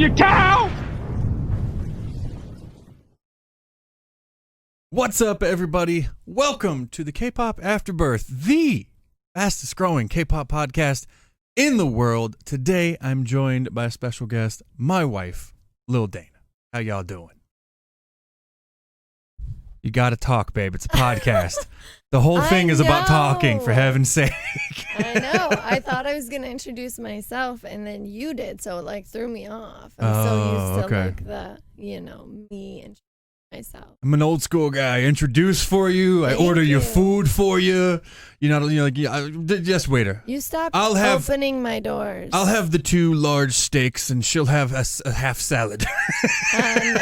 you cow! What's up, everybody? Welcome to the K-Pop Afterbirth, the fastest growing K-Pop podcast in the world. Today, I'm joined by a special guest, my wife, Lil Dana. How y'all doing? You gotta talk, babe. It's a podcast. The whole thing is about talking, for heaven's sake. I know. I thought I was going to introduce myself, and then you did, so it, like, threw me off. I'm so used to, like, the, me and myself. I'm an old school guy. I introduce for you. I order your food for you. Just waiter. You stopped opening my doors. I'll have the 2 large steaks, and she'll have a half salad. No.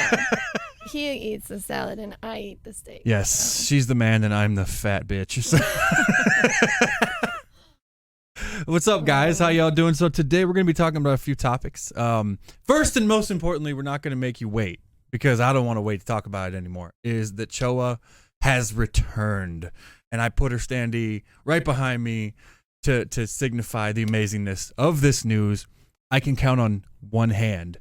He eats the salad, and I eat the steak. Yes, so. She's the man, and I'm the fat bitch. What's up, guys? How y'all doing? So today we're going to be talking about a few topics. First and most importantly, we're not going to make you wait, because I don't want to wait to talk about it anymore, is that Choa has returned. And I put her standee right behind me to signify the amazingness of this news. I can count on one hand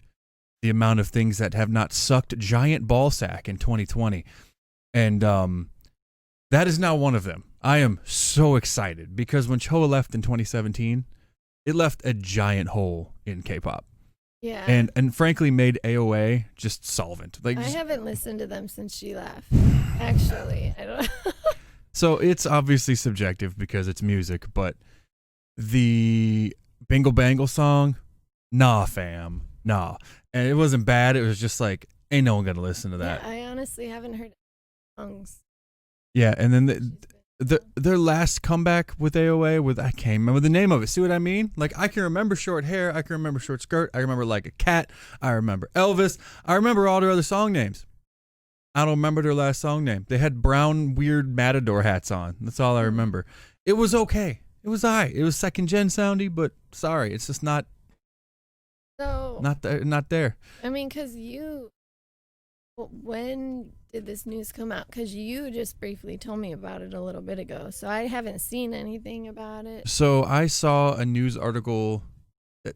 the amount of things that have not sucked giant ball sack in 2020. And that is now one of them. I am so excited because when Choa left in 2017, it left a giant hole in K-pop. Yeah. And frankly made AOA just solvent. Like, I haven't listened to them since she left. Actually, I don't. So it's obviously subjective because it's music, but the Bingle Bangle song, nah, fam, nah. And it wasn't bad. It was just like, ain't no one gonna listen to that. Yeah, I honestly haven't heard songs. Yeah, and then their last comeback with AOA, I can't remember the name of it. See what I mean? Like, I can remember short hair, I can remember short skirt, I remember Like a Cat, I remember Elvis, I remember all their other song names. I don't remember their last song name. They had brown, weird Matador hats on. That's all I remember. It was okay. It was alright. It was second gen soundy, but sorry, it's just not. So Not there. I mean, because when did this news come out? Because you just briefly told me about it a little bit ago, so I haven't seen anything about it. So I saw a news article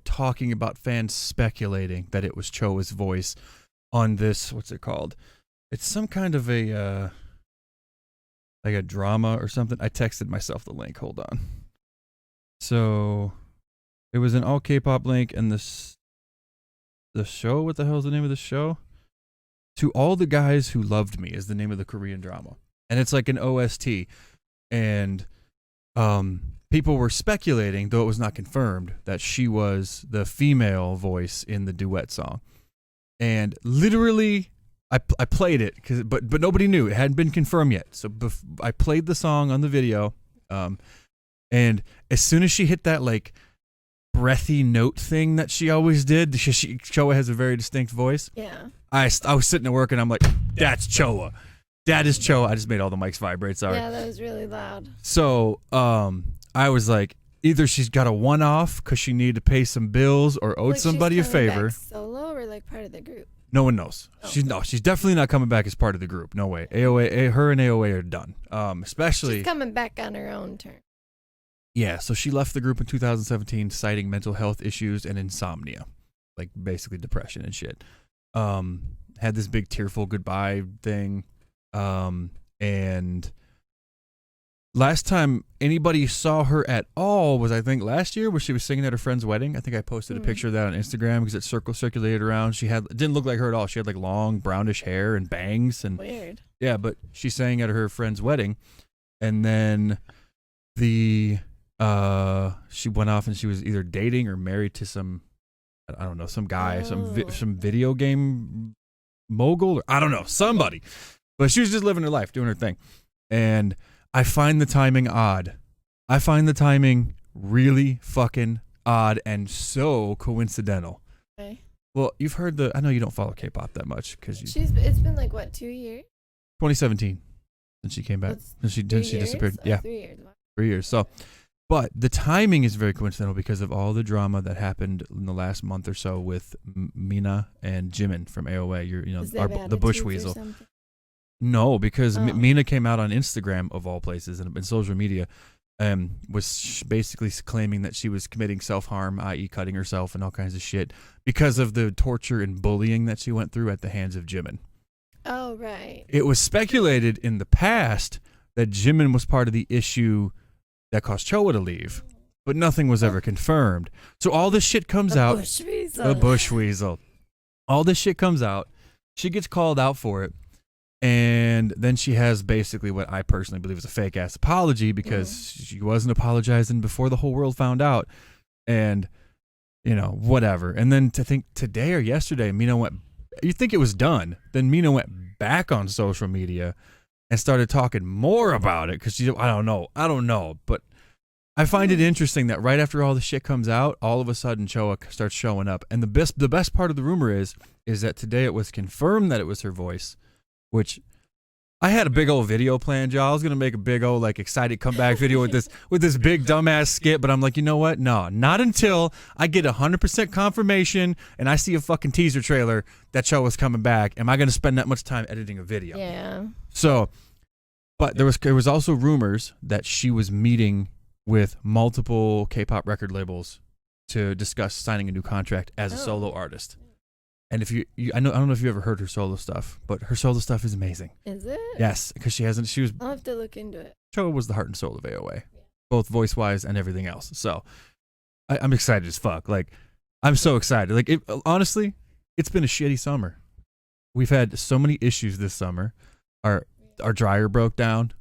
talking about fans speculating that it was Choa's voice on this. What's it called? It's some kind of a like a drama or something. I texted myself the link. Hold on. So it was an all K-pop link, and the show, what the hell is the name of the show? To All the Guys Who Loved Me is the name of the Korean drama. And it's like an OST. And people were speculating, though it was not confirmed, that she was the female voice in the duet song. And literally, I played it, but nobody knew. It hadn't been confirmed yet. So I played the song on the video. And as soon as she hit that, like, breathy note thing that she always did. Choa has a very distinct voice. Yeah. I was sitting at work and I'm like, that's Choa. That is Choa. I just made all the mics vibrate. Sorry. Yeah, that was really loud. So I was like, either she's got a one-off because she needed to pay some bills or owed somebody a favor. Back solo or like part of the group? No one knows. Oh. She's definitely not coming back as part of the group. No way. Her and AOA are done. Especially she's coming back on her own terms. Yeah, so she left the group in 2017 citing mental health issues and insomnia, like basically depression and shit. Had this big tearful goodbye thing. And last time anybody saw her at all was, I think, last year where she was singing at her friend's wedding. I think I posted a picture of that on Instagram because it circulated around. It didn't look like her at all. She had like long brownish hair and bangs. And weird. Yeah, but she sang at her friend's wedding. And then she went off and she was either dating or married to some guy, some video game mogul, or I don't know, somebody. But she was just living her life, doing her thing. And I find the timing odd. I find the timing really fucking odd and so coincidental. Okay. Well, you've heard I know you don't follow K-pop that much because it's been like what, 2 years? 2017 since she came back. Since she disappeared. Yeah. 3 years. 3 years. So, but the timing is very coincidental because of all the drama that happened in the last month or so with Mina and Jimin from AOA. The Bush Weasel. No, because Mina came out on Instagram of all places and social media was basically claiming that she was committing self-harm, i.e. cutting herself and all kinds of shit because of the torture and bullying that she went through at the hands of Jimin. Oh, right. It was speculated in the past that Jimin was part of the issue that caused Choa to leave, but nothing was ever confirmed. So all this shit comes out. Bush weasel. The bush weasel. All this shit comes out. She gets called out for it. And then she has basically what I personally believe is a fake ass apology because she wasn't apologizing before the whole world found out. And, whatever. And then to think today or yesterday, you think it was done. Then Mina went back on social media and started talking more about it because I don't know. But I find it interesting that right after all the shit comes out, all of a sudden Choa starts showing up. And the best part of the rumor is that today it was confirmed that it was her voice. Which I had a big old video planned, y'all. I was gonna make a big old excited comeback video with this big dumbass skit, but I'm like, you know what? No, not until I get 100% confirmation and I see a fucking teaser trailer that Choa was coming back. Am I gonna spend that much time editing a video? Yeah. So, but there was also rumors that she was meeting with multiple K-pop record labels to discuss signing a new contract as a solo artist. And if I don't know if you ever heard her solo stuff, but her solo stuff is amazing. Is it? Yes, because I'll have to look into it. Choa was the heart and soul of AOA, both voice wise and everything else. So I'm excited as fuck. I'm so excited. Honestly, it's been a shitty summer. We've had so many issues this summer. Our dryer broke down.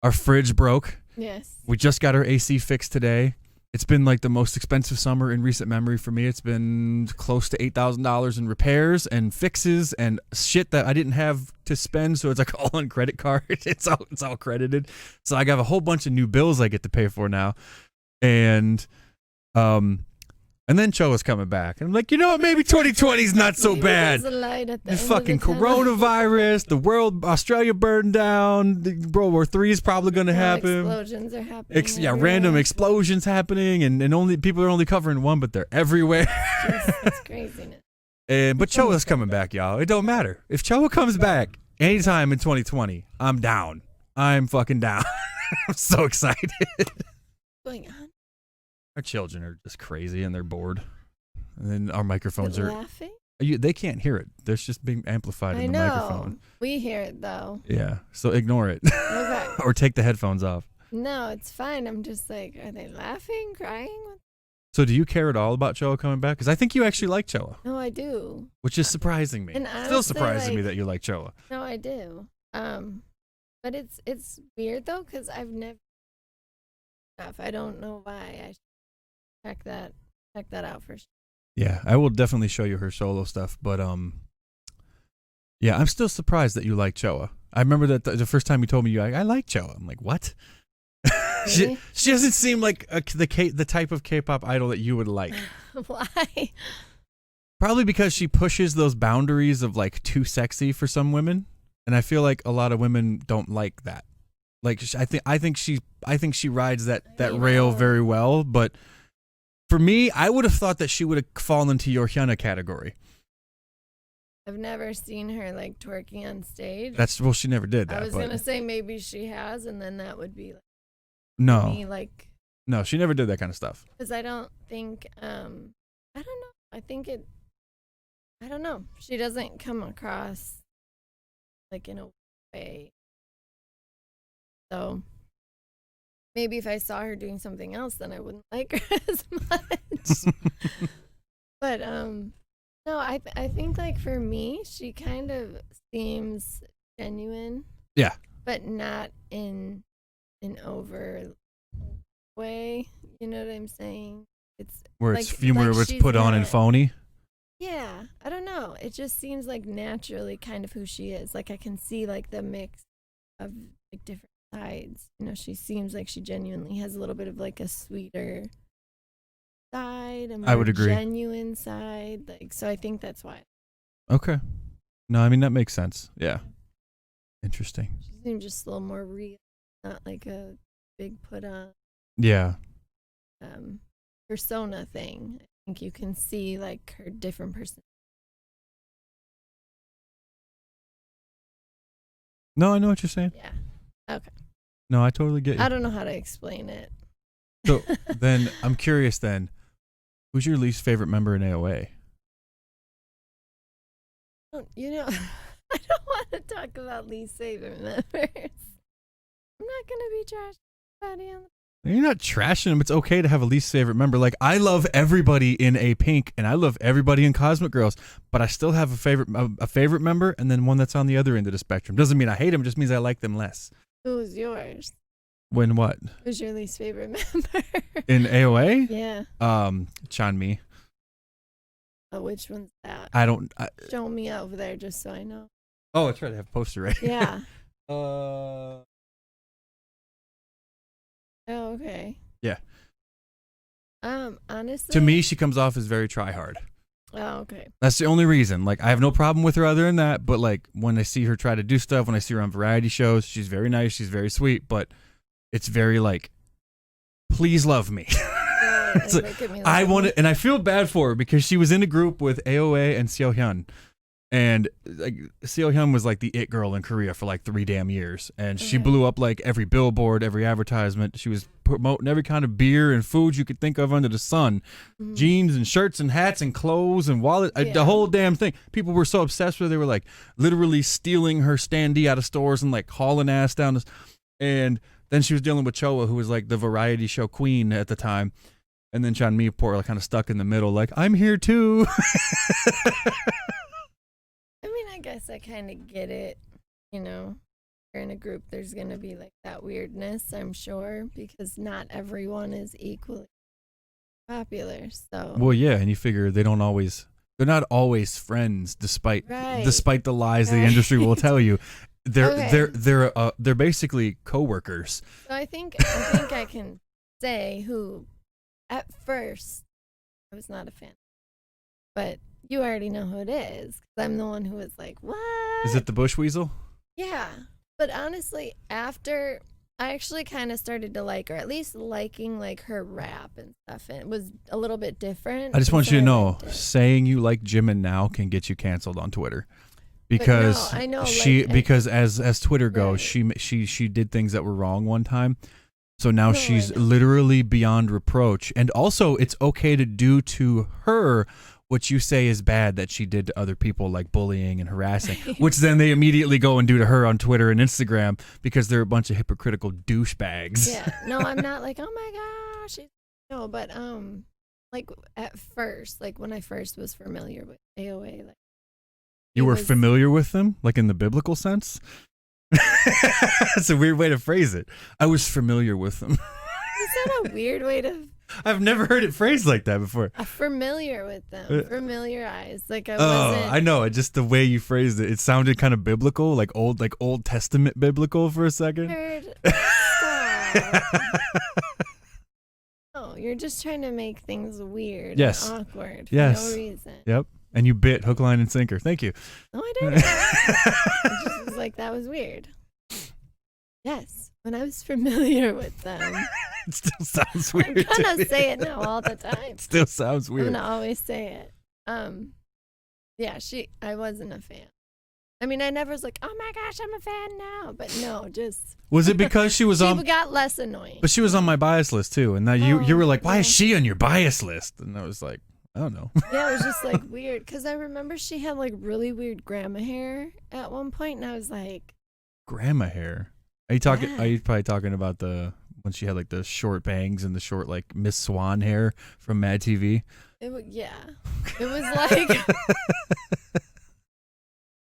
Our fridge broke. Yes. We just got our AC fixed today. It's been the most expensive summer in recent memory for me. It's been close to $8,000 in repairs and fixes and shit that I didn't have to spend. So it's all on credit card. It's all credited. So I got a whole bunch of new bills I get to pay for now. And then Choa's coming back. And I'm like, you know what? Maybe 2020 is not so bad. The fucking coronavirus, the world, Australia burned down, World War III is probably going to happen. Explosions are happening. Random explosions happening, and people are only covering one, but they're everywhere. It's craziness. But Choa's coming back, y'all. It don't matter. If Choa comes back anytime in 2020, I'm down. I'm fucking down. I'm so excited. What's going on? Our children are just crazy and they're bored. And then our microphones are laughing. They can't hear it. They're just being amplified in the microphone. We hear it though. Yeah. So ignore it. Okay. Or take the headphones off. No, it's fine. I'm just are they laughing, crying? So do you care at all about Choa coming back? Because I think you actually like Choa. No, I do. Which is surprising me. And honestly, still surprising me that you like Choa. No, I do. But it's weird though because I've never. I don't know why. I should check that out for sure. Yeah, I will definitely show you her solo stuff, but yeah, I'm still surprised that you like Choa. I remember that the first time you told me I like Choa. I'm like, what? Really? she doesn't seem like the type of K-pop idol that you would like. Why? Probably because she pushes those boundaries of too sexy for some women, and I feel like a lot of women don't like that. I think she rides that rail very well, but for me, I would have thought that she would have fallen into your Hyuna category. I've never seen her twerking on stage. She never did that. I was gonna say maybe she has, and then that would be no, me, no, she never did that kind of stuff. Because I don't think I don't know. I think I don't know. She doesn't come across in a way. So maybe if I saw her doing something else, then I wouldn't like her as much. But no, I think for me, she kind of seems genuine. Yeah. But not in an over way. You know what I'm saying? It's where it's where it's put on and phony. Yeah, I don't know. It just seems naturally kind of who she is. I can see the mix of different sides. She seems like she genuinely has a little bit of a sweeter side, a more I would agree. genuine side. So I think that's why. Okay. No, I mean that makes sense. Yeah. Interesting. She seems just a little more real, not a big put on. Yeah. Persona thing. I think you can see her different person. No, I know what you're saying. Yeah. Okay. No, I totally get you. I don't know how to explain it. So then I'm curious then, who's your least favorite member in AOA? You know, I don't want to talk about least favorite members. I'm not going to be trashing anybody on the. You're not trashing them. It's okay to have a least favorite member. Like, I love everybody in A Pink and I love everybody in Cosmic Girls, but I still have a favorite member and then one that's on the other end of the spectrum. Doesn't mean I hate them, just means I like them less. Who's yours? When what? Who's your least favorite member? In AOA? Yeah. Chanmi. Oh, which one's that? Show me over there just so I know. Oh, that's right. I have a poster right here. Yeah. Oh, okay. Yeah. Honestly. To me, she comes off as very try-hard. Oh, okay. That's the only reason. Like, I have no problem with her other than that, but like when I see her try to do stuff, when I see her on variety shows, she's very nice, she's very sweet, but it's very like, please love me. Right, like, I want to, and I feel bad for her because she was in a group with AOA and Seo Hyun. And like Seo Hyun was like the it girl in Korea for like 3 damn years, and she blew up like every billboard, every advertisement. She was promoting every kind of beer and food you could think of under the sun, jeans and shirts and hats and clothes and wallet, the whole damn thing. People were so obsessed with her, they were like literally stealing her standee out of stores and like hauling ass down this. And then she was dealing with Choa, who was like the variety show queen at the time. And then Chanmi, poor, like kind of stuck in the middle, like, I'm here too. I guess I kind of get it. You know, you're in a group, there's going to be like that weirdness, I'm sure, because not everyone is equally popular. So, well, yeah, and you figure they're not always friends, despite the lies the industry will tell you. They're basically coworkers. So I think I can say who, at first, I was not a fan, but you already know who it is. 'Cause I'm the one who was like, what? Is it the Bush Weasel? Yeah. But honestly, after I actually kind of started to like her, at least liking like her rap and stuff. And it was a little bit different. I just want you to know, saying you like Jimin now can get you canceled on Twitter. Because no, I know, because as Twitter goes, she did things that were wrong one time. So now she's literally beyond reproach. And also, it's okay to do to her what you say is bad that she did to other people, like bullying and harassing, which then they immediately go and do to her on Twitter and Instagram because they're a bunch of hypocritical douchebags. Yeah, no, I'm not like, oh my gosh. No, but like at first, like when I first was familiar with AOA, like you were familiar with them, like in the biblical sense. That's a weird way to phrase it. I was familiar with them. Is that a weird way to? I've never heard it phrased like that before. Familiar with them, familiarized. Like I wasn't. I know. Just the way you phrased it, it sounded kind of biblical, like Old Testament biblical for a second. Stop. Oh, you're just trying to make things weird and awkward for no reason. Yep. And you bit hook, line, and sinker. Thank you. No, I didn't. I just was like, that was weird. Yes, when I was familiar with them. It still sounds weird. I'm gonna say it now all the time. It still sounds weird. I'm gonna always say it. Yeah, I wasn't a fan. I mean, I never was like, oh my gosh, I'm a fan now. But no, just. Was it because she was on? She got less annoying. But she was on my bias list too, and now you were like, why is she on your bias list? And I was like, I don't know. Yeah, it was just like weird because I remember she had like really weird grandma hair at one point, and I was like, grandma hair. Are you talking? Yeah. Are you probably talking about when she had like the short bangs and the short like Miss Swan hair from Mad TV? It was like,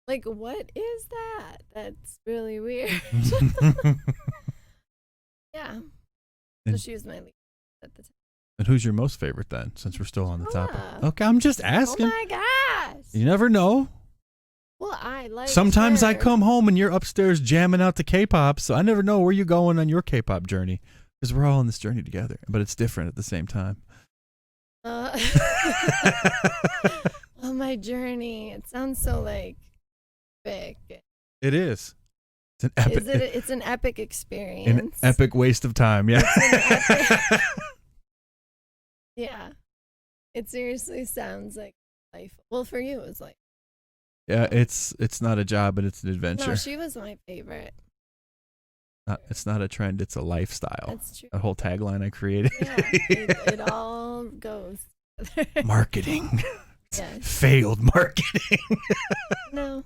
like what is that? That's really weird. Yeah. So she was my lead at the time. And who's your most favorite then, since we're still on the topic? Okay, I'm just asking. Oh my gosh. You never know. Well, I like Sometimes her. I come home and you're upstairs jamming out to K-pop, so I never know where you're going on your K-pop journey. Because we're all on this journey together, but it's different at the same time. Well, my journey. It sounds so like big. It is. It's an epic. It's an epic experience. An epic waste of time. Yeah. Yeah. It seriously sounds like life. Well, for you, it was like. Yeah, it's not a job, but it's an adventure. No, she was my favorite. It's not a trend, it's a lifestyle. That's true. A whole tagline I created. Yeah, it all goes. Marketing. Yes. Failed marketing. No.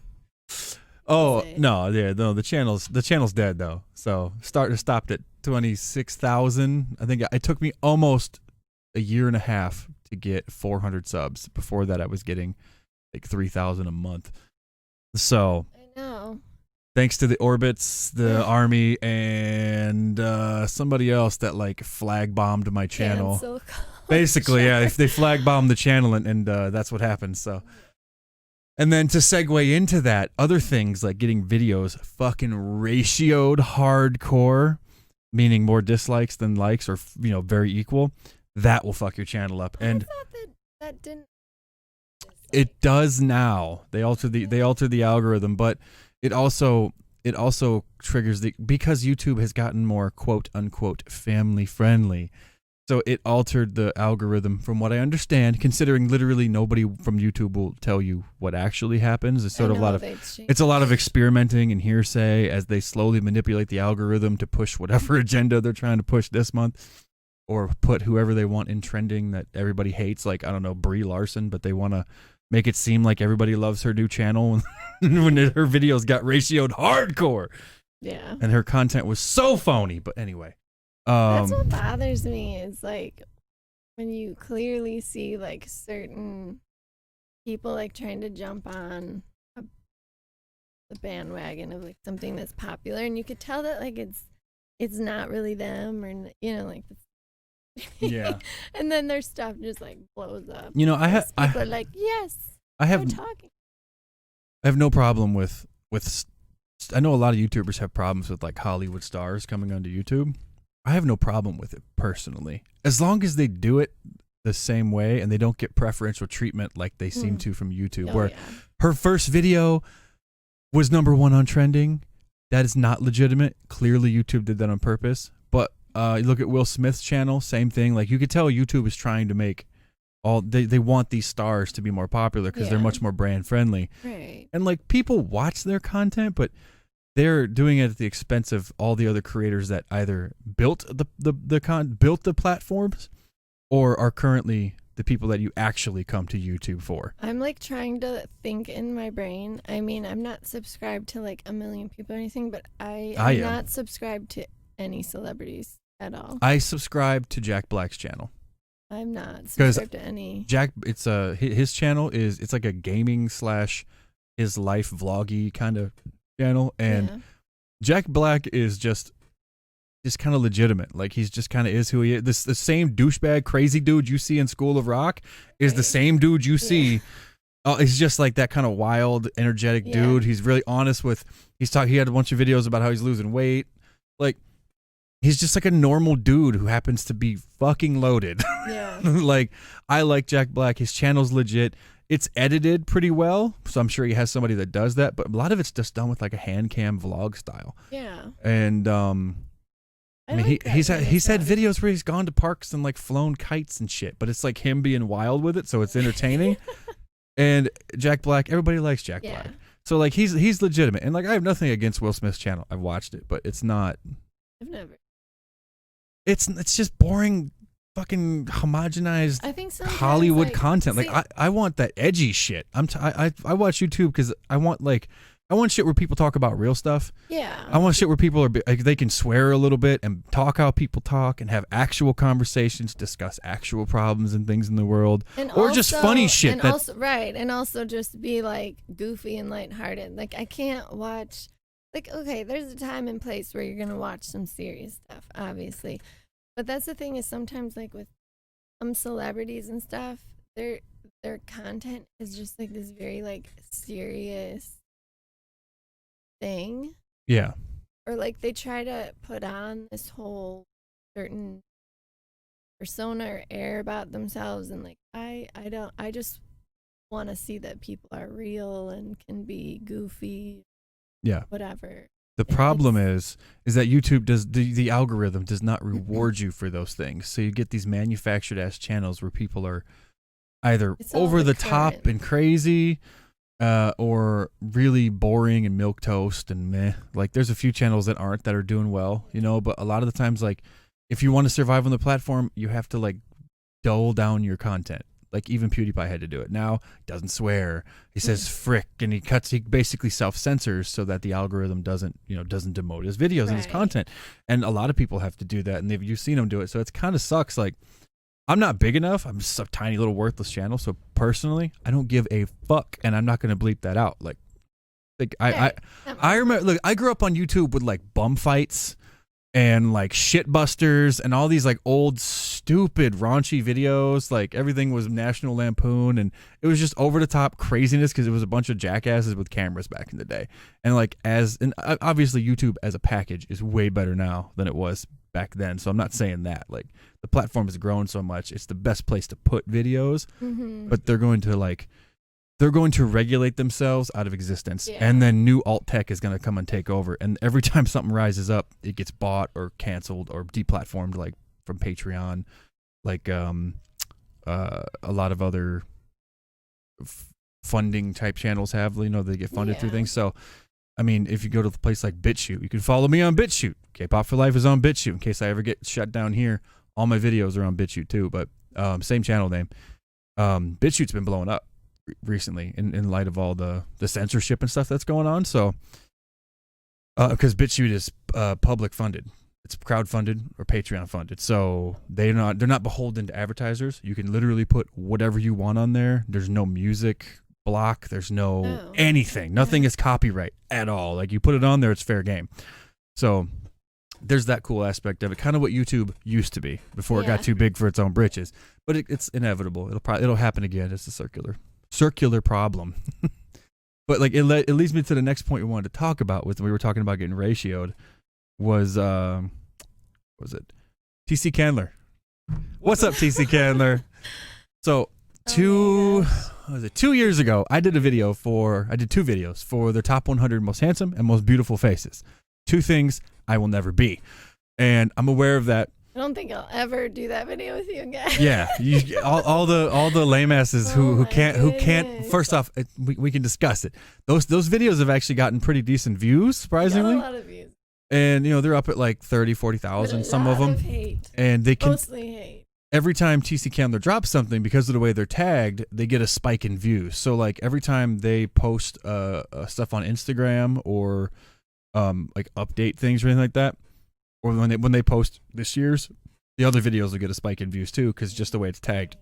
Oh no, yeah, no. The channel's dead though. So stopped at 26,000. I think it took me almost a year and a half to get 400 subs. Before that, I was getting like 3,000 a month. So I know. thanks to the Orbits, the Army, and somebody else that like flag bombed my channel. Cancel Basically, culture. yeah, if they flag bombed the channel, and that's what happened. So. And then to segue into that, other things like getting videos fucking ratioed hardcore, meaning more dislikes than likes, or very equal, that will fuck your channel up. And I thought that didn't. it does now. They alter the algorithm, but it also triggers because YouTube has gotten more quote unquote family friendly. So it altered the algorithm from what I understand, considering literally nobody from YouTube will tell you what actually happens. It's sort of a lot of experimenting and hearsay as they slowly manipulate the algorithm to push whatever agenda they're trying to push this month, or put whoever they want in trending that everybody hates, like, I don't know, Brie Larson, but they want to make it seem like everybody loves her new channel when her videos got ratioed hardcore. Yeah. And her content was so phony. But anyway. That's what bothers me is like when you clearly see like certain people like trying to jump on the bandwagon of like something that's popular, and you could tell that like it's not really them, or like yeah. And then their stuff just like blows up. People are like, yes, I have no problem with I know a lot of YouTubers have problems with like Hollywood stars coming onto YouTube. I have no problem with it personally, as long as they do it the same way and they don't get preferential treatment like they seem to from YouTube, where her first video was #1 on trending. That is not legitimate. Clearly YouTube did that on purpose. But you look at Will Smith's channel, same thing. Like, you could tell YouTube is trying to make they want these stars to be more popular because they're much more brand friendly. Right. And like, people watch their content, but they're doing it at the expense of all the other creators that either built the platforms or are currently the people that you actually come to YouTube for. I'm like trying to think in my brain. I mean, I'm not subscribed to like a million people or anything, but I'm not subscribed to any celebrities at all. I subscribe to Jack Black's channel. I'm not subscribed to any. It's his channel it's like a gaming / his life vloggy kind of channel, and Jack Black is just kind of legitimate. Like, he's just kind of is who he is. The same douchebag crazy dude you see in School of Rock is the same dude you see. He's just like that kind of wild, energetic dude. He's really honest with. He had a bunch of videos about how he's losing weight. Like, he's just like a normal dude who happens to be fucking loaded. Yeah. Like, I like Jack Black. His channel's legit. It's edited pretty well, so I'm sure he has somebody that does that, but a lot of it's just done with like a hand cam vlog style. Yeah. And I mean, he's had videos where he's gone to parks and like flown kites and shit, but it's like him being wild with it, so it's entertaining. And Jack Black, everybody likes Jack Black. So like, he's legitimate. And like, I have nothing against Will Smith's channel. I've watched it, but it's not. I've never. It's just boring, fucking homogenized Hollywood content. Like, I want that edgy shit. I watch YouTube because I want shit where people talk about real stuff. Yeah. I want shit where people they can swear a little bit and talk how people talk and have actual conversations, discuss actual problems and things in the world, or just funny shit. And also just be like goofy and lighthearted. Like, I can't watch. Like, okay, there's a time and place where you're gonna watch some serious stuff, obviously. But that's the thing, is sometimes like with some celebrities and stuff, their content is just like this very like serious thing. Yeah. Or like they try to put on this whole certain persona or air about themselves, and like I just want to see that people are real and can be goofy. Yeah. Whatever. The problem is that YouTube the algorithm does not reward you for those things. So you get these manufactured ass channels where people are either over the top and crazy, or really boring and milquetoast and meh. Like there's a few channels that aren't that are doing well, you know, but a lot of the times, like if you want to survive on the platform, you have to like dull down your content. Like even PewDiePie had to do it. Now doesn't swear. He says frick, and he basically self-censors so that the algorithm doesn't demote his videos and his content. And a lot of people have to do that, and you've seen them do it. So it kind of sucks. Like I'm not big enough. I'm just a tiny little worthless channel. So personally, I don't give a fuck, and I'm not going to bleep that out. Like I remember. Look, I grew up on YouTube with like bum fights and like shitbusters and all these like old stupid raunchy videos. Like everything was National Lampoon, and it was just over the top craziness because it was a bunch of jackasses with cameras back in the day. And like obviously YouTube as a package is way better now than it was back then. So I'm not saying that. Like the platform has grown so much, it's the best place to put videos. But they're going to regulate themselves out of existence, and then new alt tech is going to come and take over. And every time something rises up, it gets bought or canceled or deplatformed, like from Patreon, like a lot of other funding type channels have. You know, they get funded through things. So, I mean, if you go to a place like BitChute, you can follow me on BitChute. Kpop for Life is on BitChute. In case I ever get shut down here, all my videos are on BitChute too. But same channel name. BitChute's been blowing up recently in light of all the censorship and stuff that's going on. So because BitChute is public funded, it's crowdfunded or Patreon funded, so they're not beholden to advertisers. You can literally put whatever you want on there. There's no music block, there's no anything, nothing is copyright at all. Like you put it on there, it's fair game. So there's that cool aspect of it, kind of what YouTube used to be before it got too big for its own britches. But it's inevitable. It'll happen again. It's a circular problem. But like it leads me to the next point we wanted to talk about. We were talking about getting ratioed. Was it TC Candler? What's up, TC Candler? So 2 years ago, I did two videos for the top 100 most handsome and most beautiful faces. Two things I will never be, and I'm aware of that. I don't think I'll ever do that video with you again. Yeah, all the lame asses who can't. First off, we can discuss it. Those videos have actually gotten pretty decent views, surprisingly. Got a lot of views. And they're up at like 30,000-40,000, some of them. Hate. And they can mostly hate. Every time TC Candler drops something, because of the way they're tagged, they get a spike in views. So like every time they post stuff on Instagram or like update things or anything like that, or when they post this year's, the other videos will get a spike in views too, because just the way it's tagged,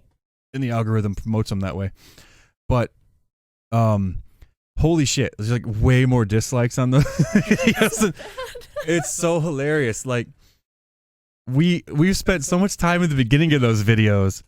and the algorithm promotes them that way. But holy shit, there's like way more dislikes on the videos. It's so hilarious. Like we've spent so much time at the beginning of those videos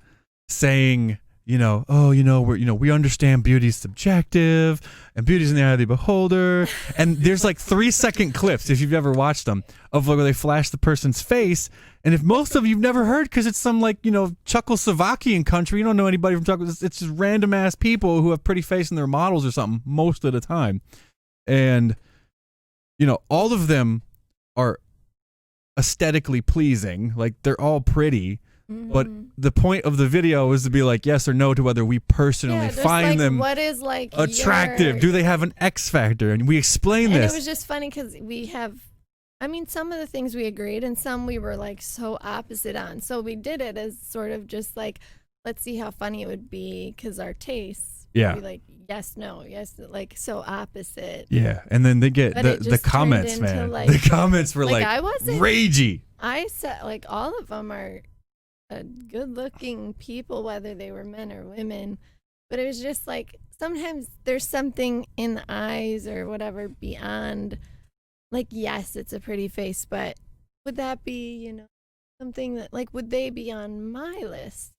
saying, we understand beauty's subjective and beauty's in the eye of the beholder. And there's like 3-second clips, if you've ever watched them, of where they flash the person's face. And if most of you've never heard, because it's some like, Czechoslovakian country, you don't know anybody from Czechoslovakia. It's just random ass people who have pretty face and they're models or something most of the time. And, all of them are aesthetically pleasing. Like they're all pretty. But the point of the video is to be like yes or no to whether we personally find them what is like attractive. Do they have an X factor? And we explain this. It was just funny because some of the things we agreed and some we were like so opposite on. So we did it as sort of just like, let's see how funny it would be because our tastes would be like yes, no, yes, like so opposite. Yeah, and then they get the comments, man. Like, the comments were like I wasn't ragey. I said like all of them are good-looking people, whether they were men or women, but it was just like sometimes there's something in the eyes or whatever beyond, like yes, it's a pretty face, but would that be something that like would they be on my list?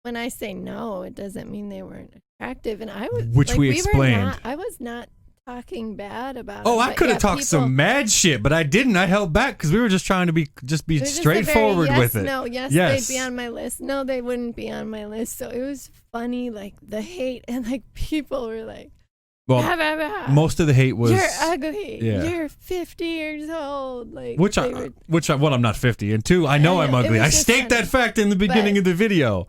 When I say no, it doesn't mean they weren't attractive, and I was we explained. I was not talking bad about it. I could have talked some mad shit, but I didn't. I held back because we were just trying to be straightforward with it. Yes, they'd be on my list. No, they wouldn't be on my list. So it was funny, like the hate, and like people were like, most of the hate was you're ugly. Yeah. You're 50 years old. Like I'm not 50, and two, I know I'm ugly. I staked that fact in the beginning of the video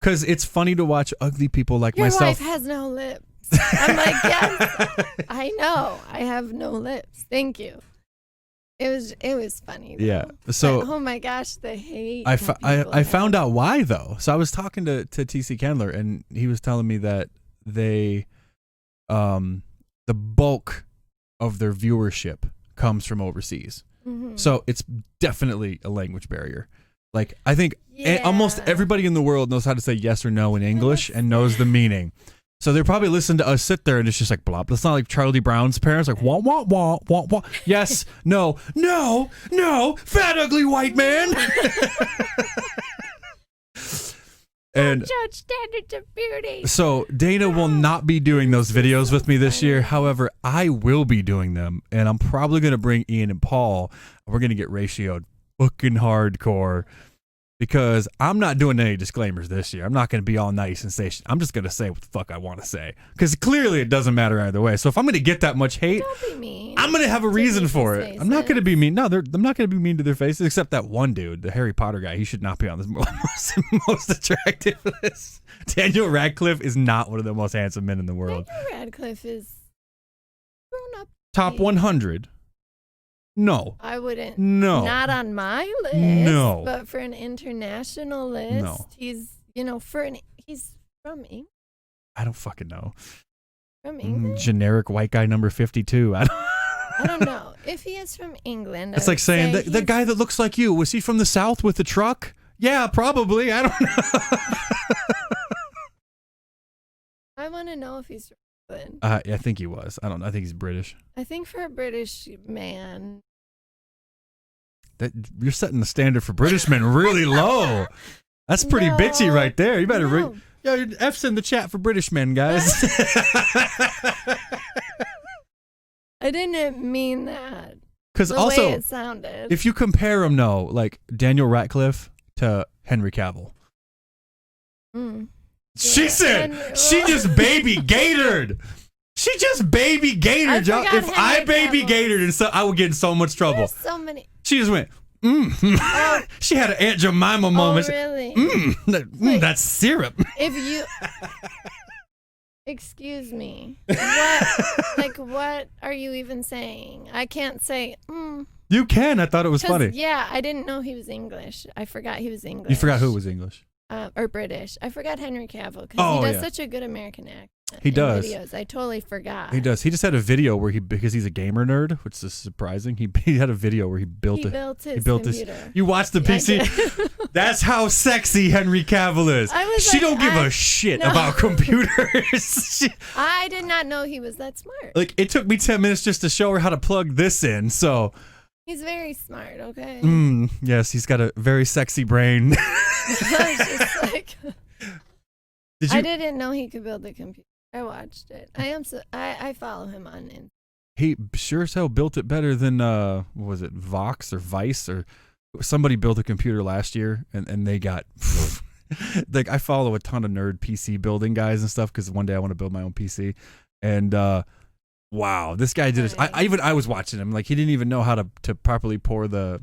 because it's funny to watch ugly people like myself. Your wife has no lips. I'm like, yes, I know. I have no lips. Thank you. It was funny. Though. Yeah. So but, oh my gosh, the hate. I found out why though. So I was talking to TC Kendler, and he was telling me that they, the bulk of their viewership comes from overseas. Mm-hmm. So it's definitely a language barrier. Like I think almost everybody in the world knows how to say yes or no in English and knows the meaning. So they probably listen to us sit there and it's just like blah. It's not like Charlie Brown's parents, like wah wah wah wah wah. Yes, no, no, no, fat ugly white man. And judge standards of beauty. So Dana will not be doing those videos with me this year. However, I will be doing them, and I'm probably gonna bring Ian and Paul. And we're gonna get ratioed fucking hardcore. Because I'm not doing any disclaimers this year. I'm not going to be all nice and say, I'm just going to say what the fuck I want to say. Because clearly it doesn't matter either way. So if I'm going to get that much hate, don't be mean. I'm going to have a reason for it. Faces. I'm not going to be mean. No, I'm not going to be mean to their faces, except that one dude, the Harry Potter guy. He should not be on this most attractive list. Daniel Radcliffe is not one of the most handsome men in the world. Daniel Radcliffe is grown up. Top 100. No. I wouldn't. No. Not on my list. No. But for an international list, No. he's he's from England. I don't fucking know. From England? Generic white guy number 52. I don't know. If he is from England, it's like saying the guy that looks like you, was he from the South with the truck? Yeah, probably. I don't know. I want to know if he's from England. I think he was. I don't know. I think he's British. I think for a British man. That you're setting the standard for British men really low. That's pretty bitchy right there. You better F's in the chat for British men, guys. I didn't mean that. Because the also, way it sounded. if you compare him, like Daniel Radcliffe to Henry Cavill. She said she just baby gatored. She just baby gatored, y'all. If I baby gatored, and so I would get in so much trouble. There's so many. She just went. Oh. She had an Aunt Jemima moment. Oh, really? That's syrup. If you, excuse me, what are you even saying? I can't say. You can. I thought it was funny. Yeah, I didn't know he was English. I forgot he was English. You forgot who was English? Or British. I forgot Henry Cavill because he does such a good American accent. He does. Videos. I totally forgot. He does. He just had a video where because he's a gamer nerd, which is surprising. He had a video where he built his computer. You watched the PC. That's how sexy Henry Cavill is. She don't give a shit about computers. I did not know he was that smart. Like it took me 10 minutes just to show her how to plug this in. So he's very smart. Okay. Yes, he's got a very sexy brain. I was just like, I didn't know he could build a computer. I watched it. I follow him on Instagram. He sure as hell built it better than what was it, Vox or Vice or somebody built a computer last year and they got like I follow a ton of nerd PC building guys and stuff because one day I want to build my own PC and wow, this guy did it. I was watching him, like he didn't even know how to properly pour the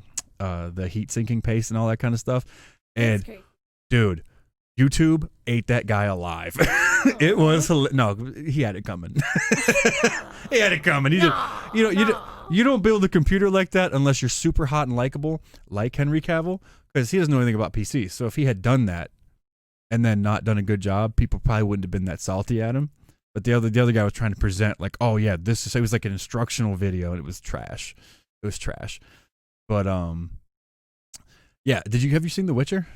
heat sinking paste and all that kind of stuff. And dude, YouTube ate that guy alive. It was no, he had it coming. He had it coming. You don't build a computer like that unless you're super hot and likable, like Henry Cavill, because he doesn't know anything about PCs. So if he had done that and then not done a good job, people probably wouldn't have been that salty at him. But the other guy was trying to present like, oh yeah, it was like an instructional video and it was trash. It was trash. But yeah, have you seen The Witcher?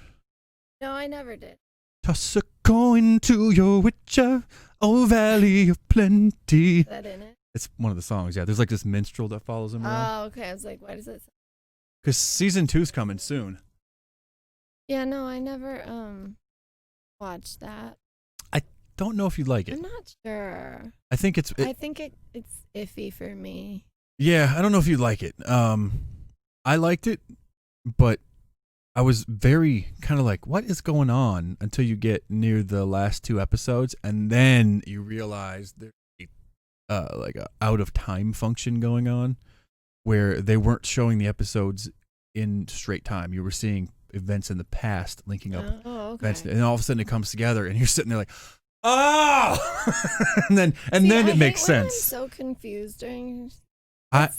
No, I never did. Toss a coin to your Witcher, oh valley of plenty. Is that in it? It's one of the songs, yeah. There's like this minstrel that follows him around. Oh, okay. I was like, why does that sound? Because season 2's coming soon. Yeah, no, I never watched that. I don't know if you'd like it. I'm not sure. I think it's iffy for me. Yeah, I don't know if you'd like it. I liked it, but I was very kind of like, what is going on until you get near the last 2 episodes, and then you realize there's like a out of time function going on where they weren't showing the episodes in straight time. You were seeing events in the past linking up events, and all of a sudden it comes together, and you're sitting there like, Oh, and See, then I it makes hate when I'm sense. so confused during. I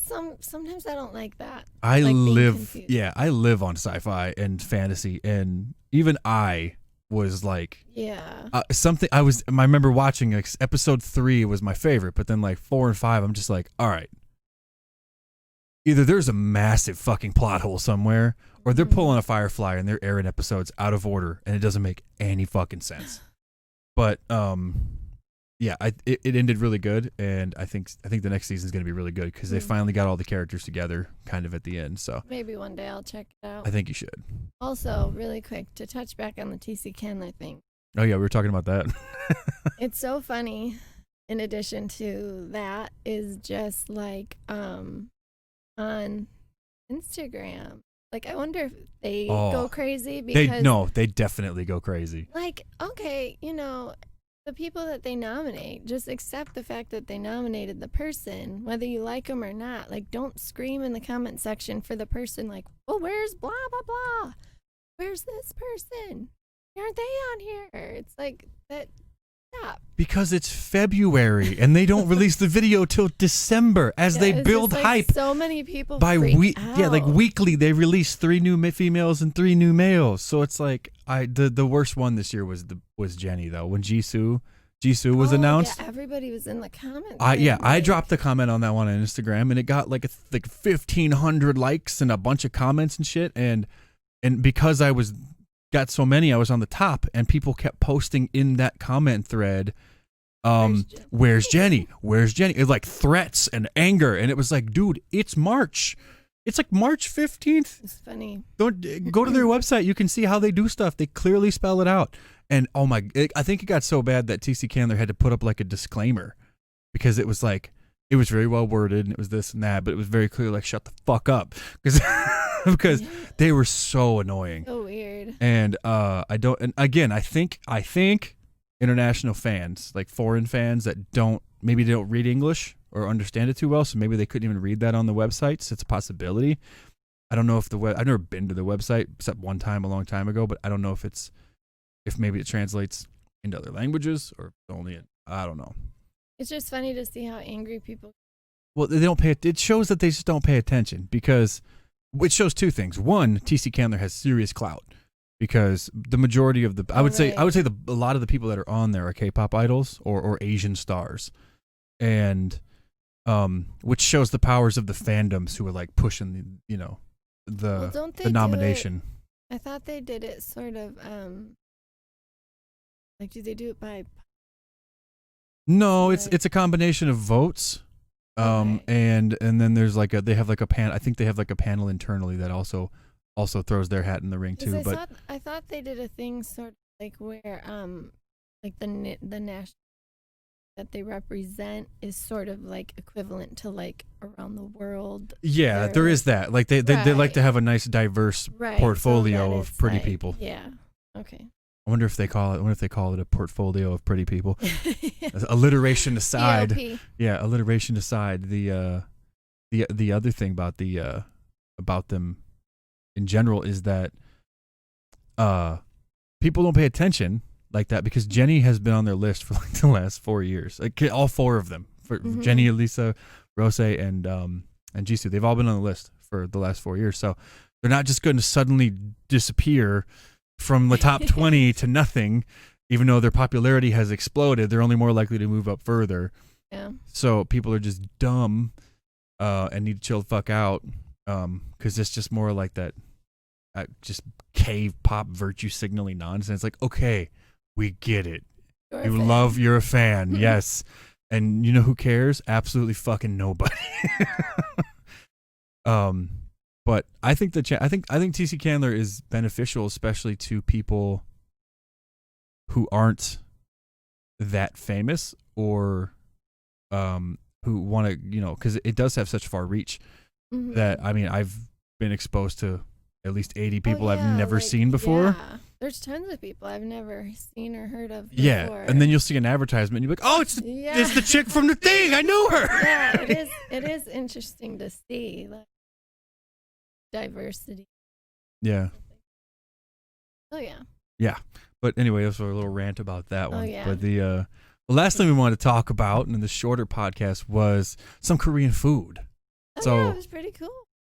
Sometimes I don't like that. I like being live confused. yeah, I live on sci-fi and fantasy, and even I was like Yeah. something I remember watching like, episode 3 was my favorite, but then like 4 and 5 I'm just like, all right, either there's a massive fucking plot hole somewhere, or they're pulling a Firefly and they're airing episodes out of order and it doesn't make any fucking sense. But yeah, it ended really good, and I think the next season is going to be really good because they finally got all the characters together kind of at the end. So Maybe one day I'll check it out. I think you should. Also, really quick, to touch back on the TC Candler thing. Oh yeah, we were talking about that. It's so funny. In addition to that, is just like on Instagram. Like, I wonder if they go crazy because they definitely go crazy. like, okay, the people that they nominate, just accept the fact that they nominated the person, whether you like them or not. Like, don't scream in the comment section for the person like, well, where's blah, blah, blah? Where's this person? Why aren't they on here? It's like, that, stop. Because it's February and they don't release the video till December as they It's build just, like, hype. So many people By freak out. Yeah, like weekly they release 3 new females and 3 new males. So it's like the worst one this year was Jenny though, when Jisoo was announced. Yeah, everybody was in the comments. I dropped the comment on that one on Instagram and it got like 1,500 likes and a bunch of comments and shit, and because I got so many, I was on the top, and people kept posting in that comment thread, where's Jenny? Where's Jenny? It's like threats and anger, and it was like, dude, it's March. It's like March 15th. It's funny. Don't go to their website. You can see how they do stuff. They clearly spell it out. And oh my, I think it got so bad that TC Candler had to put up like a disclaimer, because it was like, it was very well worded and it was this and that, but it was very clear, like, shut the fuck up, because they were so annoying. So weird. And I think international fans, like foreign fans that don't read English or understand it too well, so maybe they couldn't even read that on the websites. It's a possibility. I don't know if I've never been to the website except one time a long time ago, but I don't know if maybe it translates into other languages or I don't know. It's just funny to see how angry people. Well, they don't pay. It shows that they just don't pay attention, because it shows 2 things. One, TC Candler has serious clout, because the majority of I would say a lot of the people that are on there are K-pop idols or Asian stars, and which shows the powers of the fandoms who are like pushing the nomination. I thought they did it sort of like, do they do it by? No, it's a combination of votes. Okay. And then there's like they have like a panel. I think they have like a panel internally that also throws their hat in the ring too. I thought they did a thing sort of like where like the national that they represent is sort of like equivalent to like around the world. Yeah, there is that. Like they like to have a nice diverse portfolio of pretty like, people. Yeah. Okay. I wonder if they call it a portfolio of pretty people. Alliteration aside. PLP. Yeah, alliteration aside, the other thing about them in general is that people don't pay attention like that, because Jenny has been on their list for like the last 4 years. Like all 4 of them. For Jenny, Elisa, Rose, and Jisoo. They've all been on the list for the last 4 years. So they're not just going to suddenly disappear from the top 20 to nothing, even though their popularity has exploded. They're only more likely to move up further. Yeah. So people are just dumb and need to chill the fuck out, because it's just more like that just cave pop virtue signaling nonsense. Like, okay, we get it. You're a fan. Yes. And you know who cares? Absolutely fucking nobody. But I think I think TC Candler is beneficial, especially to people who aren't that famous, or who want to, because it does have such far reach that, I mean, I've been exposed to at least 80 people I've never seen before. Yeah. There's tons of people I've never seen or heard of before. Yeah, and then you'll see an advertisement and you're like, oh, it's the chick from the thing. I know her. Yeah, it is interesting to see, like, diversity. Yeah. Oh yeah. Yeah. But anyway, that's a little rant about that one. yeah. But the last thing we wanted to talk about in the shorter podcast was some Korean food. Yeah, it was pretty cool.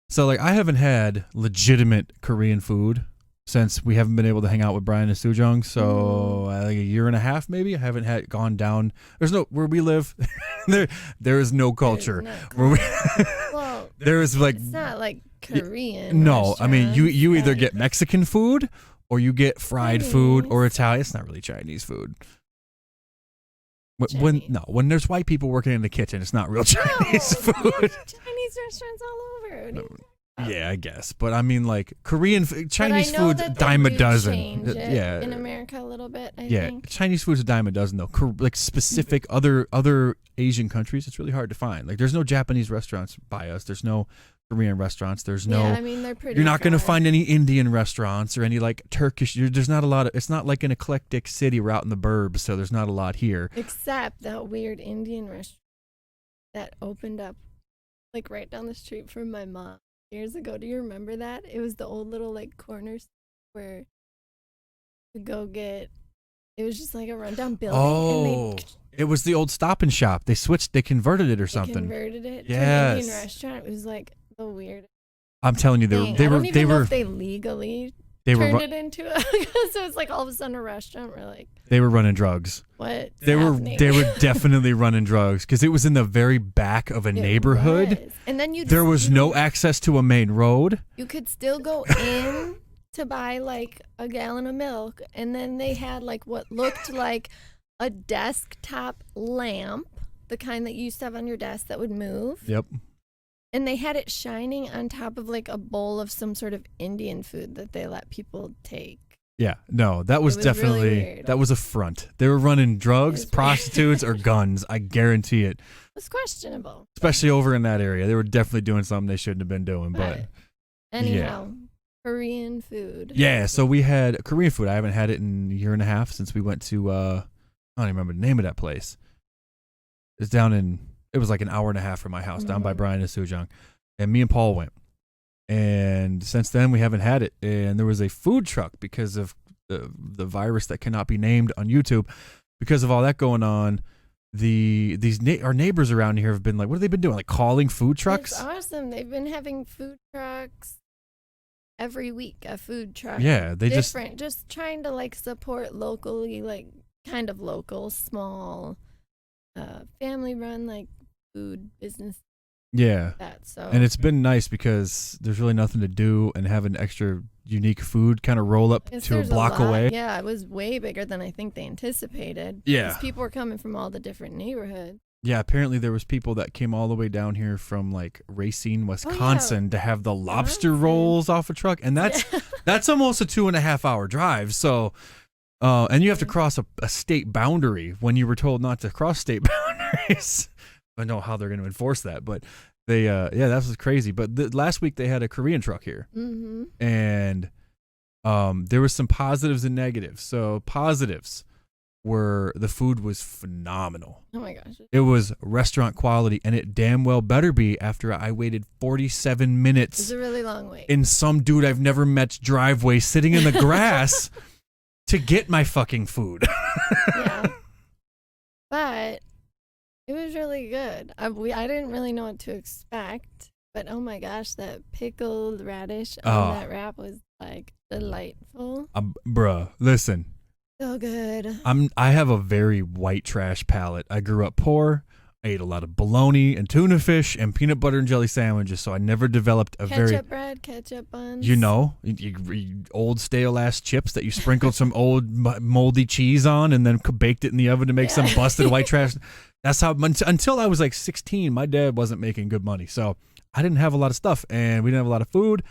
So like I haven't had legitimate Korean food since we haven't been able to hang out with Brian and Sujong. So like a year and a half maybe. I haven't gone down. There's no where we live. there is no culture. Well, there is like it's not like Korean. No, I mean you either but- get Mexican food or you get fried food or Italian. It's not really Chinese food. When there's white people working in the kitchen, it's not real Chinese food. Chinese restaurants all over. Yeah, I guess, but I mean, like Korean, Chinese but I know food's a that they dime a do dozen. change it Yeah, in America a little bit. I yeah, think. Chinese food's a dime a dozen though. Like specific other Asian countries, it's really hard to find. Like, there's no Japanese restaurants by us. There's no Korean restaurants. There's no. Yeah, I mean they're pretty. You're not going to far. find any Indian restaurants or any like Turkish. There's not a lot of. It's not like an eclectic city. We're out in the burbs, so there's not a lot here. Except that weird Indian restaurant that opened up like right down the street from my mom years ago. Do you remember that? It was the old little like corner where to go get. It was just like a rundown building. Oh, and it was the old Stop and Shop. They converted it or they something. converted it to an Yes. Indian restaurant. It was like the weird. I'm telling you, I don't even know were if they legally they were turned it into a. So it's like all of a sudden a restaurant. We're like, they were running drugs. what? They were definitely running drugs because it was in the very back of a neighborhood. Was. And then there was no access to a main road. You could still go in to buy like a gallon of milk, and then they had like what looked like a desktop lamp, the kind that you used to have on your desk that would move. Yep. And they had it shining on top of like a bowl of some sort of Indian food that they let people take. Yeah, no, that was, definitely really weird. that was a front. They were running drugs, prostitutes, or guns. I guarantee it. It was questionable. Especially over in that area, they were definitely doing something they shouldn't have been doing. But anyhow, Korean food. yeah, so we had Korean food. I haven't had it in a year and a half since we went to. I don't even remember the name of that place. It's down in. It was like an hour and a half from my house, down by Brian and Sujong, and me and Paul went. And since then, we haven't had it. And there was a food truck because of the virus that cannot be named on YouTube. Because of all that going on, our neighbors around here have been like, what have they been doing? Like calling food trucks? It's awesome. They've been having food trucks every week. A food truck. Yeah, they just trying to like support locally, like kind of local, small, family-run like food business. Yeah. So. And it's been nice because there's really nothing to do, and have an extra unique food kind of roll up to a block away. Yeah, it was way bigger than I think they anticipated. Yeah. Because people were coming from all the different neighborhoods. Yeah, apparently there was people that came all the way down here from like Racine, Wisconsin to have the lobster rolls off a truck. And that's almost a 2.5 hour drive. So, and you have to cross a state boundary when you were told not to cross state boundaries. I don't know how they're going to enforce that, but they, that was crazy. But last week they had a Korean truck here, and there was some positives and negatives. So positives were the food was phenomenal. Oh my gosh. It was restaurant quality, and it damn well better be after I waited 47 minutes. It's a really long wait. In some dude I've never met's driveway sitting in the grass to get my fucking food. Yeah. But it was really good. I didn't really know what to expect, but oh my gosh, that pickled radish on that wrap was like delightful. Bruh, listen. So good. I have a very white trash palate. I grew up poor. I ate a lot of bologna and tuna fish and peanut butter and jelly sandwiches, so I never developed a ketchup bread, ketchup buns. You old stale ass chips that you sprinkled some old moldy cheese on and then baked it in the oven to make some busted white trash. That's how, until I was like 16, my dad wasn't making good money, so I didn't have a lot of stuff, and we didn't have a lot of food,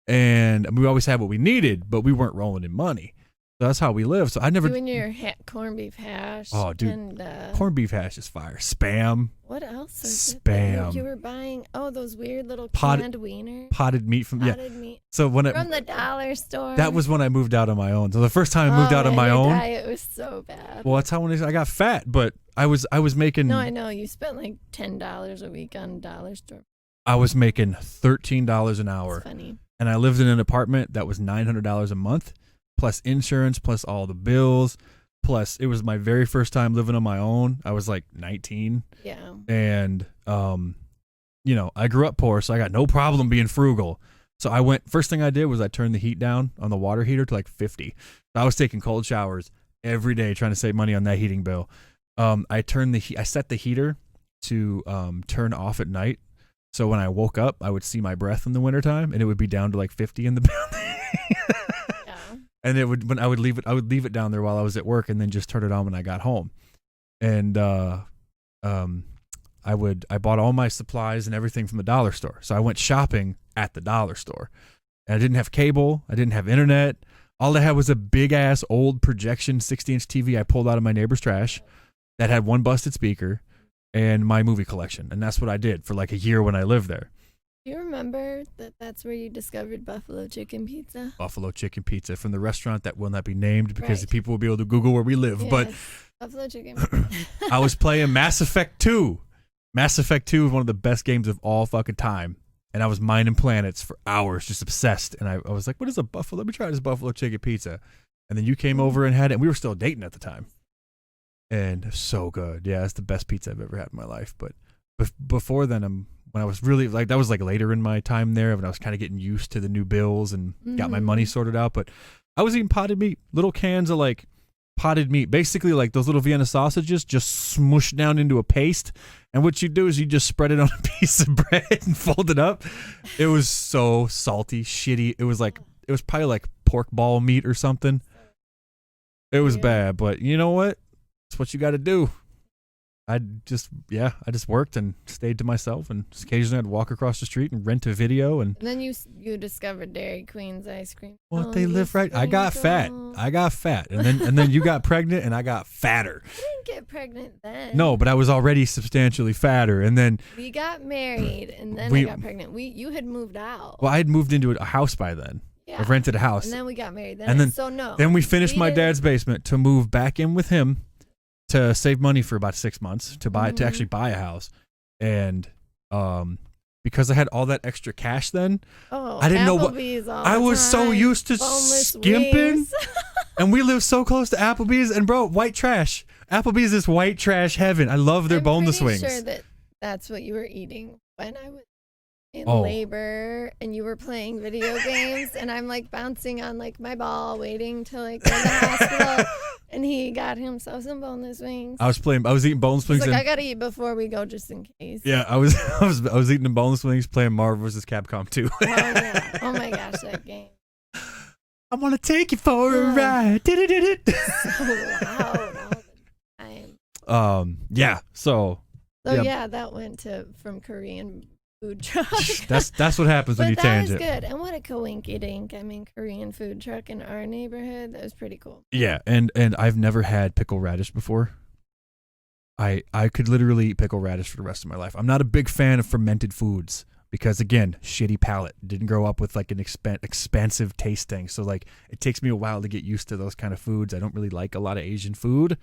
and we always had what we needed, but we weren't rolling in money. So that's how we live. So I never. Doing your corned beef hash. Oh, dude, and, corned beef hash is fire. Spam. What else? Is Spam. It you were buying? Oh, those weird little canned wieners. Potted meat from meat. So from the dollar store. That was when I moved out on my own. So the first time I moved out on my own. Diet was so bad. Well, that's how I got fat, but I was making. No, I know you spent like $10 a week on dollar store. I was making $13 an hour. That's funny. And I lived in an apartment that was $900 a month. plus insurance, plus all the bills, plus it was my very first time living on my own. I was like 19. Yeah. And, you know, I grew up poor, so I got no problem being frugal. So first thing I did was I turned the heat down on the water heater to like 50. I was taking cold showers every day trying to save money on that heating bill. I set the heater to turn off at night. So when I woke up, I would see my breath in the wintertime, and it would be down to like 50 in the building. Yeah. And I would leave it down there while I was at work, and then just turn it on when I got home. And I bought all my supplies and everything from the dollar store. So I went shopping at the dollar store. And I didn't have cable. I didn't have internet. All I had was a big ass old projection 60-inch TV I pulled out of my neighbor's trash that had one busted speaker and my movie collection. And that's what I did for like a year when I lived there. Do you remember that's where you discovered buffalo chicken pizza? Buffalo chicken pizza from the restaurant that will not be named because Right. people will be able to Google where we live. Yes, But buffalo chicken pizza. I was playing Mass Effect 2. Mass Effect 2 is one of the best games of all fucking time. And I was mining planets for hours, just obsessed. And I was like, what is a buffalo? Let me try this buffalo chicken pizza. And then you came over and had it. And we were still dating at the time. And so good. Yeah, it's the best pizza I've ever had in my life. But before then, when I was really like, that was like later in my time there when I was kind of getting used to the new bills and got my money sorted out. But I was eating potted meat, little cans of like potted meat, basically like those little Vienna sausages just smushed down into a paste. And what you do is you just spread it on a piece of bread and fold it up. It was so salty, shitty. It was probably like pork ball meat or something. It was bad, but you know what? It's what you got to do. I just worked and stayed to myself, and occasionally I'd walk across the street and rent a video. And then you discovered Dairy Queen's ice cream. Well, they live right. I got fat, and then you got pregnant, and I got fatter. I didn't get pregnant then. No, but I was already substantially fatter, and then we got married, and then I got pregnant. You had moved out. Well, I had moved into a house by then. Yeah. I rented a house, and then we got married. Then we finished my dad's basement to move back in with him to save money for about 6 months to actually buy a house. And because I had all that extra cash then, I didn't know what I was so used to skimping. And we live so close to Applebee's, and bro, white trash. Applebee's is white trash heaven. I love their boneless wings. I'm pretty sure that's what you were eating when I was in labor and you were playing video games, and I'm like bouncing on like my ball waiting to like go to the hospital, and he got himself some boneless wings. I was eating boneless wings. Like, I gotta eat before we go just in case. Yeah, I was eating the boneless wings playing Marvel vs. Capcom 2. Oh yeah. Oh my gosh, that game. I want to take you for a ride. So loud all the time. Yeah. So yeah, that went from Korean food truck. That's what happens when you tangent. That was good. And what a coinky dink. I mean, Korean food truck in our neighborhood. That was pretty cool. Yeah, and I've never had pickle radish before. I could literally eat pickle radish for the rest of my life. I'm not a big fan of fermented foods because, again, shitty palate. Didn't grow up with like an expansive taste thing. So like it takes me a while to get used to those kind of foods. I don't really like a lot of Asian food.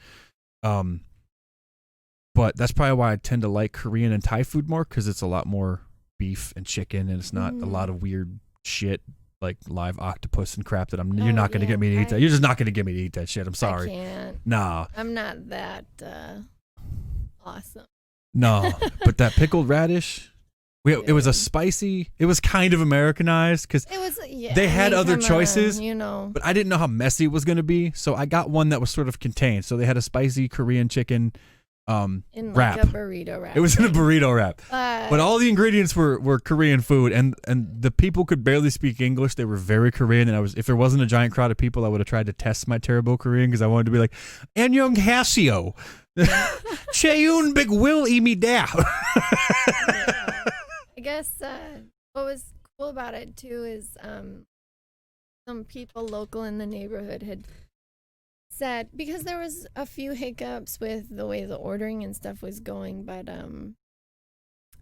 But that's probably why I tend to like Korean and Thai food more, because it's a lot more beef and chicken, and it's not a lot of weird shit like live octopus and crap that you're not going to get me to eat that. You're just not going to get me to eat that shit. I'm sorry. I can't. Nah. I'm not that awesome. No, but that pickled radish, it was it was kind of Americanized because they had other choices, but I didn't know how messy it was going to be. So I got one that was sort of contained. So they had a spicy Korean chicken in wrap. Like a burrito wrap. It was in a burrito wrap. But all the ingredients were Korean food, and the people could barely speak English. They were very Korean, and if there wasn't a giant crowd of people, I would have tried to test my terrible Korean because I wanted to be like, Annyeong haseo. Cheun big will eat me da. I guess what was cool about it too is some people local in the neighborhood had said, because there was a few hiccups with the way the ordering and stuff was going, but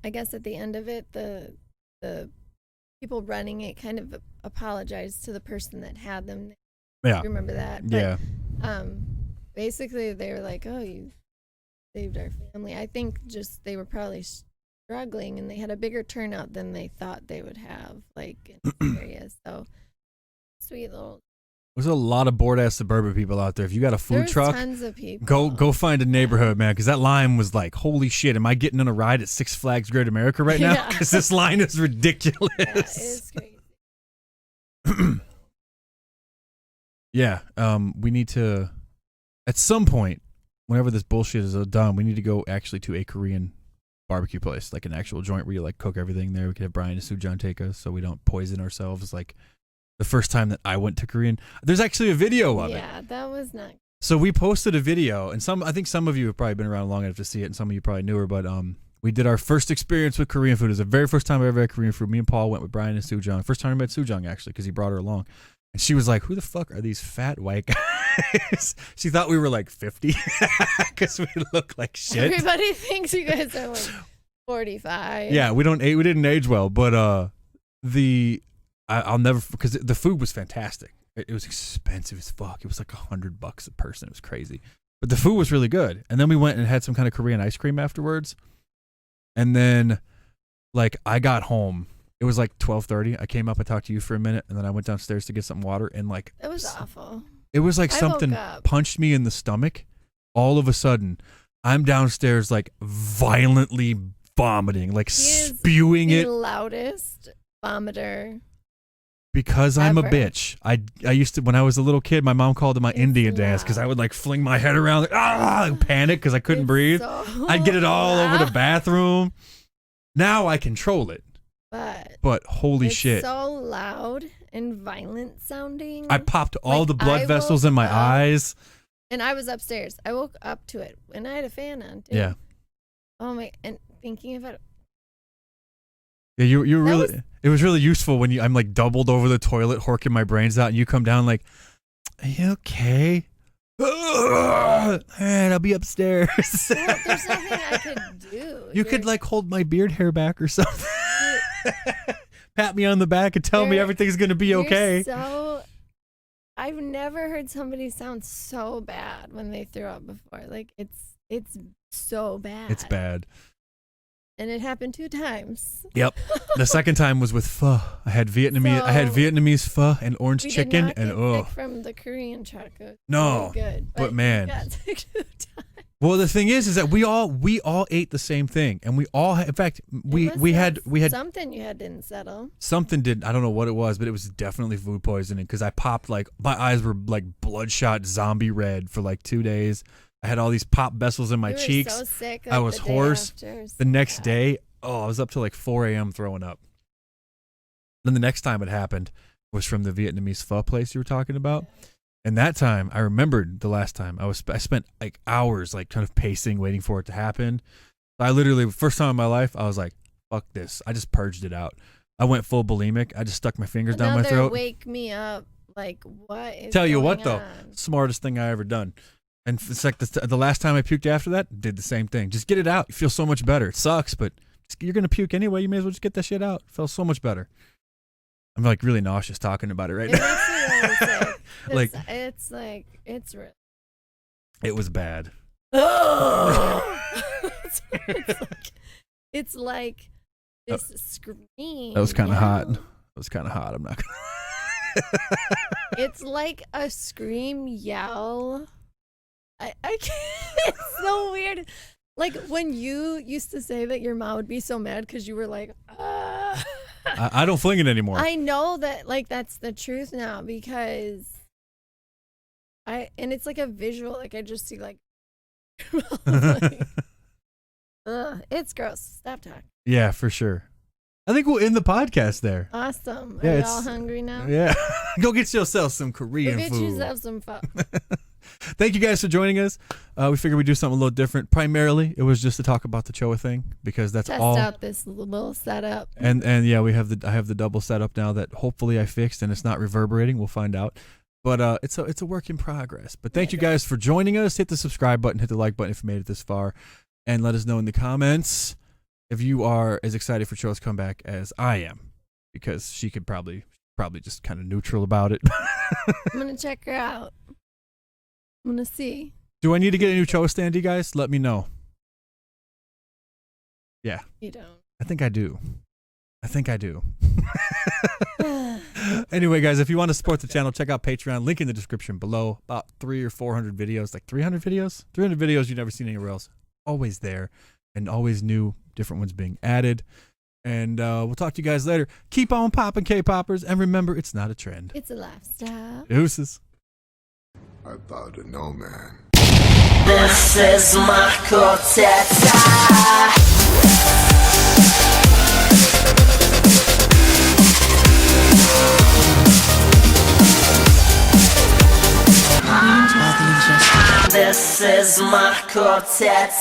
I guess at the end of it, the people running it kind of apologized to the person that had them. Yeah, remember that? But, yeah. Basically, they were like, "Oh, you saved our family." I think just they were probably struggling, and they had a bigger turnout than they thought they would have, like in this area. So sweet little There's a lot of bored ass suburban people out there. If you got a food There's truck, tons of people. go find a neighborhood, man. Because that line was like, holy shit, am I getting on a ride at Six Flags Great America right now? Yeah. Because this line is ridiculous. Yeah, it is crazy. Yeah, we need to, at some point, whenever this bullshit is done, we need to go actually to a Korean barbecue place, like an actual joint where you like cook everything there. We could have Brian and Sujan take us so we don't poison ourselves. Like the first time that I went to Korean, there's actually a video of it. Yeah, that was not. So we posted a video, and I think some of you have probably been around long enough to see it, and some of you probably knew her, but we did our first experience with Korean food. It was the very first time I ever had Korean food. Me and Paul went with Brian and Sujan. First time I met Sujan, actually, because he brought her along. And she was like, who the fuck are these fat white guys? She thought we were like 50 because we look like shit. Everybody thinks you guys are like 45. Yeah, we didn't age well, but I'll never, because the food was fantastic. It was expensive as fuck. It was like $100 a person. It was crazy, but the food was really good. And then we went and had some kind of Korean ice cream afterwards. And then, like, I got home. It was like 12:30. I came up, I talked to you for a minute, and then I went downstairs to get some water. And like, It was awful. it was like I something woke up. punched me in the stomach. All of a sudden, I'm downstairs like violently vomiting, like He is spewing The it. loudest vomiter. Because I'm a Ever. bitch. I used to, when I was a little kid, my mom called it my It's Indian dance because I would like fling my head around, like, and panic because I couldn't It's breathe. so I'd get it all over the loud, bathroom. Now I control it, but holy it's shit. so loud and violent sounding. I popped all Like, the blood I vessels in my woke up- eyes. And I was upstairs. I woke up to it and I had a fan on too. Yeah. Oh my! And thinking of it, Yeah, you That really, was- it was really useful when I'm like doubled over the toilet, horking my brains out, and you come down like, are you okay? All right, I'll be upstairs. well, there's nothing I could do. You could You're- like hold my beard hair back or something. Pat me on the back and tell me You're- everything's going to be you're okay. So, I've never heard somebody sound so bad when they threw up before. Like it's so bad. It's bad. And it happened 2 times. Yep. The second time was with pho. I had Vietnamese pho and orange We chicken, did not and get oh sick from the Korean chocolate. no. Good. But we man. got sick 2 times. Well, the thing is that we all ate the same thing, and we all, in fact, we had something you had didn't settle. something did, I don't know what it was, but it was definitely food poisoning because I popped, like, my eyes were like bloodshot zombie red for like 2 days. I had all these pop vessels in my You were cheeks. so sick, I like, was the day hoarse. after. So The next bad. day, I was up till like 4 a.m. throwing up. Then the next time it happened was from the Vietnamese pho place you were talking about. And that time, I remembered the last time I spent like hours like kind of pacing, waiting for it to happen. I literally, first time in my life, I was like, fuck this. I just purged it out. I went full bulimic. I just stuck my fingers down my Another throat. Wake me up. Like, what is Tell you what, going though, on? smartest thing I ever done. And it's like the last time I puked after that, did the same thing. Just get it out. You feel so much better. It sucks, but you're going to puke anyway. You may as well just get that shit out. It felt so much better. I'm like really nauseous talking about it right It now. makes me really sick. Like- it's real. It was bad. It's like this scream. That was kind of hot. yell. That was kind of hot. I'm not gonna. It's like a scream yell. I can't. It's so weird. Like when you used to say that your mom would be so mad because you were like, I don't fling it anymore. I know that like that's the truth now because and it's like a visual, like I just see like, like it's gross. Stop talking. Yeah, for sure. I think we'll end the podcast there. Awesome. Yeah, Are you it's- all hungry now? Yeah. Go get yourself some Go Korean get food. yourself some fun. Thank you guys for joining us. We figured we'd do something a little different. Primarily, it was just to talk about the Choa thing because that's Test all. out this little setup. And yeah, I have the double setup now that hopefully I fixed and it's not reverberating. We'll find out. But it's a work in progress. But thank you guys for joining us. Hit the subscribe button, hit the like button if you made it this far, and let us know in the comments if you are as excited for Choa's comeback as I am, because she could probably just kind of neutral about it. I'm gonna check her out. I'm gonna see. Do I need to get a new Choa stand, you guys? Let me know. Yeah, You don't. I think I do. I think I do. Anyway, guys, if you want to support the channel, check out Patreon. Link in the description below. About 300 or 400 videos, like 300 videos? 300 videos you've never seen anywhere else. Always there, and always new, different ones being added. And we'll talk to you guys later. Keep on popping, K-poppers, and remember, it's not a trend. It's a lifestyle. Deuces. I thought to know, man. This is my quartet. This is my quartet.